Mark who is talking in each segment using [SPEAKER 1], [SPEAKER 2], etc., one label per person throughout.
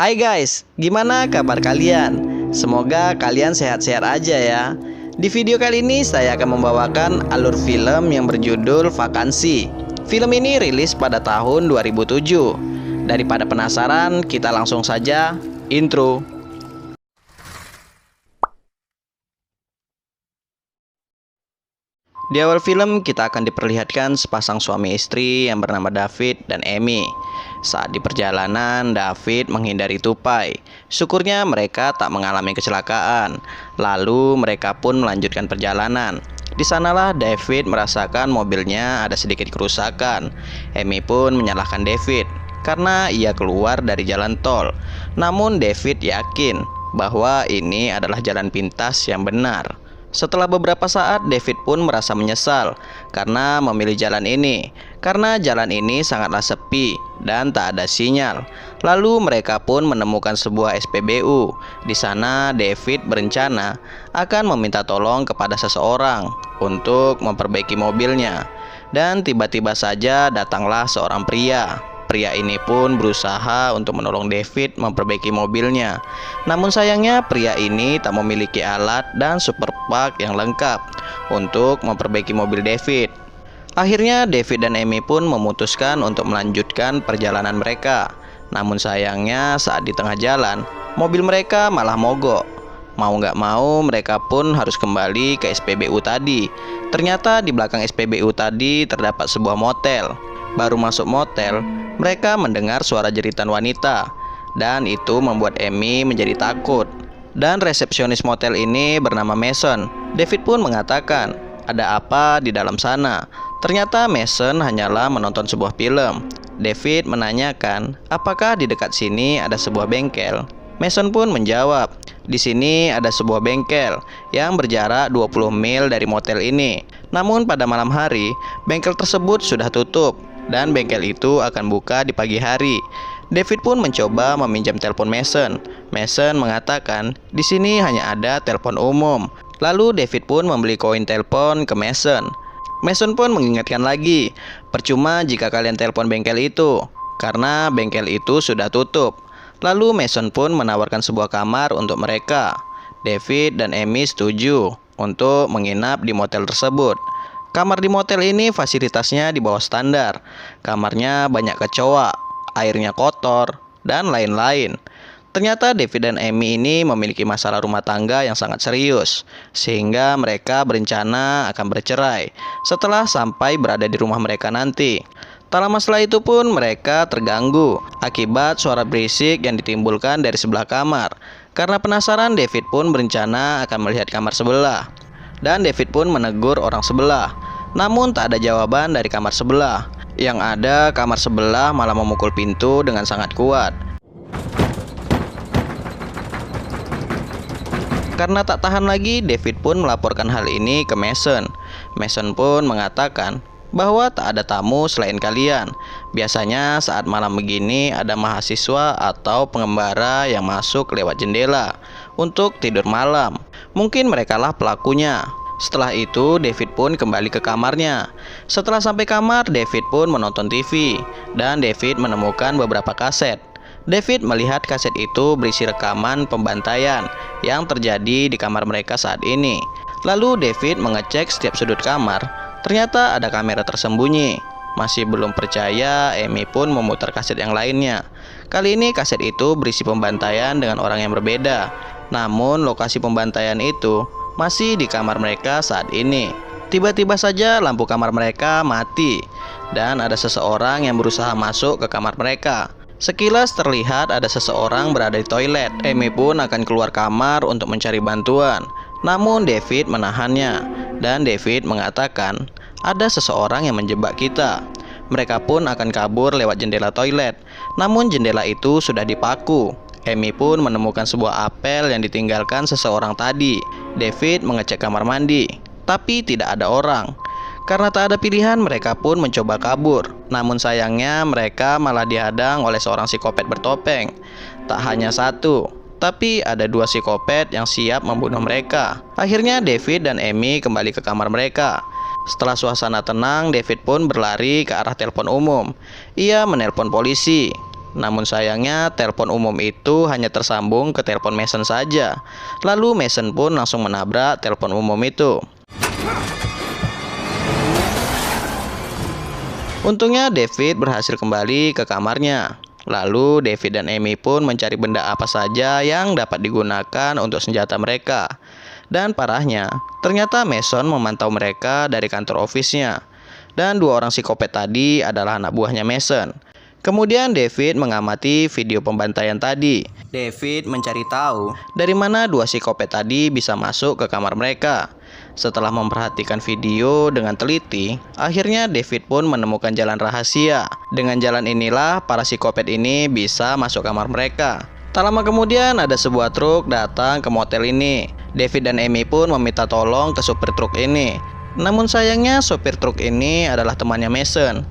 [SPEAKER 1] Hai guys, gimana kabar kalian? Semoga kalian sehat-sehat aja ya. Di video kali ini saya akan membawakan alur film yang berjudul Vakansi. Film ini rilis pada tahun 2007. Daripada penasaran, kita langsung saja intro. Di awal film kita akan diperlihatkan sepasang suami istri yang bernama David dan Amy. Saat di perjalanan, David menghindari tupai. Syukurnya mereka tak mengalami kecelakaan. Lalu mereka pun melanjutkan perjalanan. Di sanalah David merasakan mobilnya ada sedikit kerusakan. Amy pun menyalahkan David karena ia keluar dari jalan tol. Namun David yakin bahwa ini adalah jalan pintas yang benar. Setelah beberapa saat, David pun merasa menyesal karena memilih jalan ini. Karena jalan ini sangatlah sepi dan tak ada sinyal. Lalu mereka pun menemukan sebuah SPBU. Di sana David berencana akan meminta tolong kepada seseorang untuk memperbaiki mobilnya. Dan tiba-tiba saja datanglah seorang pria. Pria ini pun berusaha untuk menolong David memperbaiki mobilnya. Namun sayangnya pria ini tak memiliki alat dan super part yang lengkap untuk memperbaiki mobil David. Akhirnya David dan Amy pun memutuskan untuk melanjutkan perjalanan mereka. Namun sayangnya saat di tengah jalan, mobil mereka malah mogok. Mau nggak mau mereka pun harus kembali ke SPBU tadi. Ternyata di belakang SPBU tadi terdapat sebuah motel. Baru masuk motel, mereka mendengar suara jeritan wanita, dan itu membuat Amy menjadi takut. Dan resepsionis motel ini bernama Mason. David pun mengatakan, ada apa di dalam sana? Ternyata Mason hanyalah menonton sebuah film. David menanyakan, apakah di dekat sini ada sebuah bengkel? Mason pun menjawab, di sini ada sebuah bengkel yang berjarak 20 mil dari motel ini. Namun pada malam hari, bengkel tersebut sudah tutup. Dan bengkel itu akan buka di pagi hari. David pun mencoba meminjam telepon Mason. Mason mengatakan, di sini hanya ada telepon umum. Lalu David pun membeli koin telepon ke Mason. Mason pun mengingatkan lagi, percuma jika kalian telepon bengkel itu, karena bengkel itu sudah tutup. Lalu Mason pun menawarkan sebuah kamar untuk mereka. David dan Amy setuju untuk menginap di motel tersebut. Kamar di motel ini fasilitasnya di bawah standar. Kamarnya banyak kecoa, airnya kotor, dan lain-lain. Ternyata David dan Amy ini memiliki masalah rumah tangga yang sangat serius, sehingga mereka berencana akan bercerai setelah sampai berada di rumah mereka nanti. Tak lama setelah itu pun mereka terganggu akibat suara berisik yang ditimbulkan dari sebelah kamar. Karena penasaran, David pun berencana akan melihat kamar sebelah. Dan David pun menegur orang sebelah. Namun tak ada jawaban dari kamar sebelah. Yang ada kamar sebelah malah memukul pintu dengan sangat kuat. Karena tak tahan lagi, David pun melaporkan hal ini ke Mason. Mason pun mengatakan bahwa tak ada tamu selain kalian. Biasanya saat malam begini ada mahasiswa atau pengembara yang masuk lewat jendela untuk tidur malam. Mungkin merekalah pelakunya. Setelah itu David pun kembali ke kamarnya. Setelah sampai kamar, David pun menonton TV. Dan David menemukan beberapa kaset. David melihat kaset itu berisi rekaman pembantaian yang terjadi di kamar mereka saat ini. Lalu David mengecek setiap sudut kamar. Ternyata ada kamera tersembunyi. Masih belum percaya, Amy pun memutar kaset yang lainnya. Kali ini kaset itu berisi pembantaian dengan orang yang berbeda. Namun lokasi pembantaian itu masih di kamar mereka saat ini. Tiba-tiba saja lampu kamar mereka mati. Dan ada seseorang yang berusaha masuk ke kamar mereka. Sekilas terlihat ada seseorang berada di toilet. Amy pun akan keluar kamar untuk mencari bantuan. Namun David menahannya. Dan David mengatakan, ada seseorang yang menjebak kita. Mereka pun akan kabur lewat jendela toilet. Namun jendela itu sudah dipaku. Amy pun menemukan sebuah apel yang ditinggalkan seseorang tadi. David mengecek kamar mandi, tapi tidak ada orang. Karena tak ada pilihan, mereka pun mencoba kabur. Namun sayangnya mereka malah dihadang oleh seorang psikopat bertopeng. Tak hanya satu, tapi ada dua psikopat yang siap membunuh mereka. Akhirnya David dan Amy kembali ke kamar mereka. Setelah suasana tenang, David pun berlari ke arah telepon umum. Ia menelpon polisi. Namun sayangnya telepon umum itu hanya tersambung ke telepon Mason saja. Lalu Mason pun langsung menabrak telepon umum itu. Untungnya David berhasil kembali ke kamarnya. Lalu David dan Amy pun mencari benda apa saja yang dapat digunakan untuk senjata mereka. Dan parahnya, ternyata Mason memantau mereka dari kantor office-nya. Dan dua orang psikopat tadi adalah anak buahnya Mason. Kemudian David mengamati video pembantaian tadi. David mencari tahu dari mana dua psikopat tadi bisa masuk ke kamar mereka. Setelah memperhatikan video dengan teliti, akhirnya David pun menemukan jalan rahasia. Dengan jalan inilah para psikopat ini bisa masuk kamar mereka. Tak lama kemudian ada sebuah truk datang ke motel ini. David dan Amy pun meminta tolong ke supir truk ini. Namun sayangnya sopir truk ini adalah temannya Mason.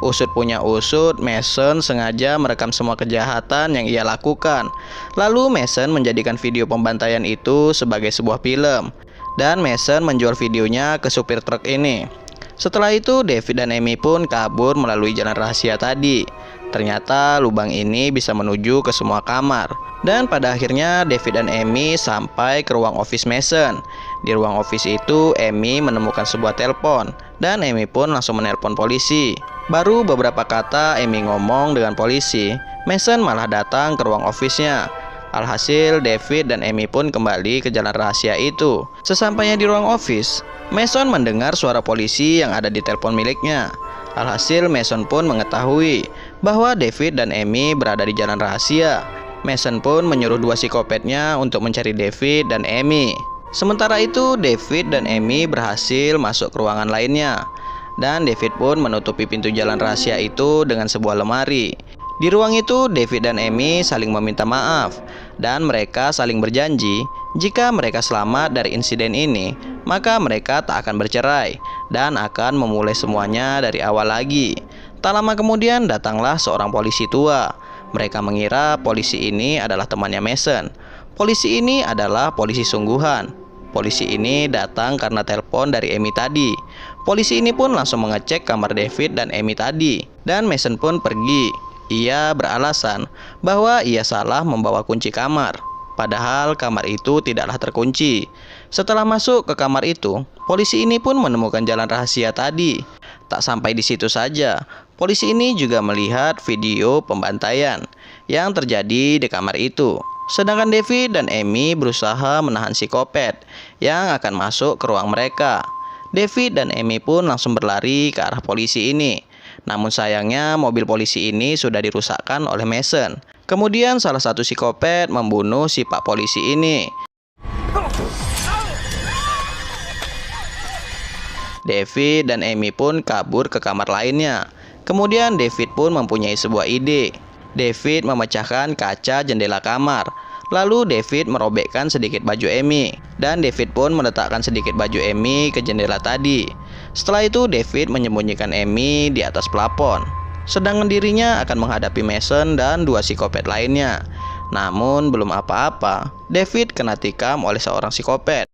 [SPEAKER 1] Usut punya usut, Mason sengaja merekam semua kejahatan yang ia lakukan. Lalu Mason menjadikan video pembantaian itu sebagai sebuah film. Dan Mason menjual videonya ke supir truk ini. Setelah itu David dan Amy pun kabur melalui jalan rahasia tadi. Ternyata lubang ini bisa menuju ke semua kamar. Dan pada akhirnya David dan Amy sampai ke ruang office Mason. Di ruang office itu Amy menemukan sebuah telepon. Dan Amy pun langsung menelpon polisi. Baru beberapa kata Amy ngomong dengan polisi, Mason malah datang ke ruang office-nya. Alhasil David dan Amy pun kembali ke jalan rahasia itu. Sesampainya di ruang office, Mason mendengar suara polisi yang ada di telepon miliknya. Alhasil Mason pun mengetahui bahwa David dan Amy berada di jalan rahasia. Mason pun menyuruh dua psikopatnya untuk mencari David dan Amy. Sementara itu David dan Amy berhasil masuk ke ruangan lainnya. Dan David pun menutupi pintu jalan rahasia itu dengan sebuah lemari. Di ruang itu David dan Amy saling meminta maaf. Dan mereka saling berjanji jika mereka selamat dari insiden ini, maka mereka tak akan bercerai dan akan memulai semuanya dari awal lagi. Tak lama kemudian datanglah seorang polisi tua. Mereka mengira polisi ini adalah temannya Mason. Polisi ini adalah polisi sungguhan. Polisi ini datang karena telepon dari Amy tadi. Polisi ini pun langsung mengecek kamar David dan Amy tadi. Dan Mason pun pergi. Ia beralasan bahwa ia salah membawa kunci kamar. Padahal kamar itu tidaklah terkunci. Setelah masuk ke kamar itu, polisi ini pun menemukan jalan rahasia tadi. Tak sampai di situ saja, polisi ini juga melihat video pembantaian yang terjadi di kamar itu. Sedangkan David dan Amy berusaha menahan psikopat yang akan masuk ke ruang mereka. David dan Amy pun langsung berlari ke arah polisi ini. Namun sayangnya mobil polisi ini sudah dirusakkan oleh Mason. Kemudian salah satu psikopat membunuh si pak polisi ini. David dan Amy pun kabur ke kamar lainnya. Kemudian David pun mempunyai sebuah ide. David memecahkan kaca jendela kamar. Lalu David merobekkan sedikit baju Amy. Dan David pun meletakkan sedikit baju Amy ke jendela tadi. Setelah itu David menyembunyikan Amy di atas plafon. Sedangkan dirinya akan menghadapi Mason dan dua psikopat lainnya. Namun belum apa-apa, David kena tikam oleh seorang psikopat.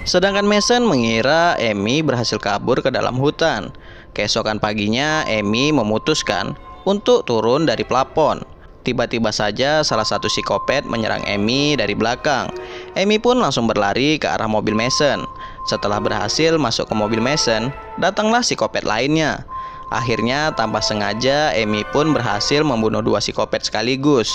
[SPEAKER 1] Sedangkan Mason mengira Amy berhasil kabur ke dalam hutan. Keesokan paginya Amy memutuskan untuk turun dari plafon. Tiba-tiba saja salah satu psikopat menyerang Amy dari belakang. Amy pun langsung berlari ke arah mobil Mason. Setelah berhasil masuk ke mobil Mason, datanglah psikopat lainnya. Akhirnya tanpa sengaja Amy pun berhasil membunuh dua psikopat sekaligus.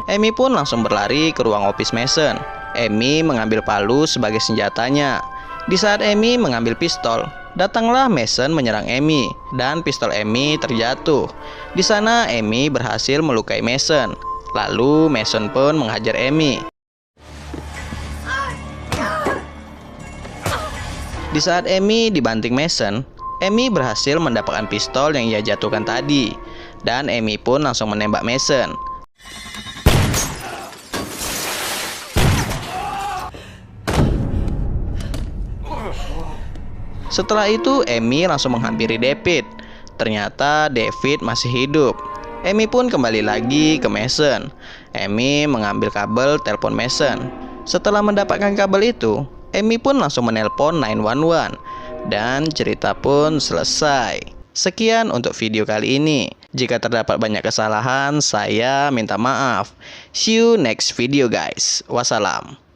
[SPEAKER 1] Amy pun langsung berlari ke ruang office Mason. Amy mengambil palu sebagai senjatanya. Di saat Amy mengambil pistol, datanglah Mason menyerang Amy dan pistol Amy terjatuh. Di sana Amy berhasil melukai Mason. Lalu Mason pun menghajar Amy. Di saat Amy dibanting Mason, Amy berhasil mendapatkan pistol yang ia jatuhkan tadi. Dan Amy pun langsung menembak Mason. Setelah itu Amy langsung menghampiri David. Ternyata David masih hidup. Amy pun kembali lagi ke Mason. Amy mengambil kabel telepon Mason. Setelah mendapatkan kabel itu, Amy pun langsung menelpon 911 dan cerita pun selesai. Sekian untuk video kali ini. Jika terdapat banyak kesalahan, saya minta maaf. See you next video guys. Wassalam.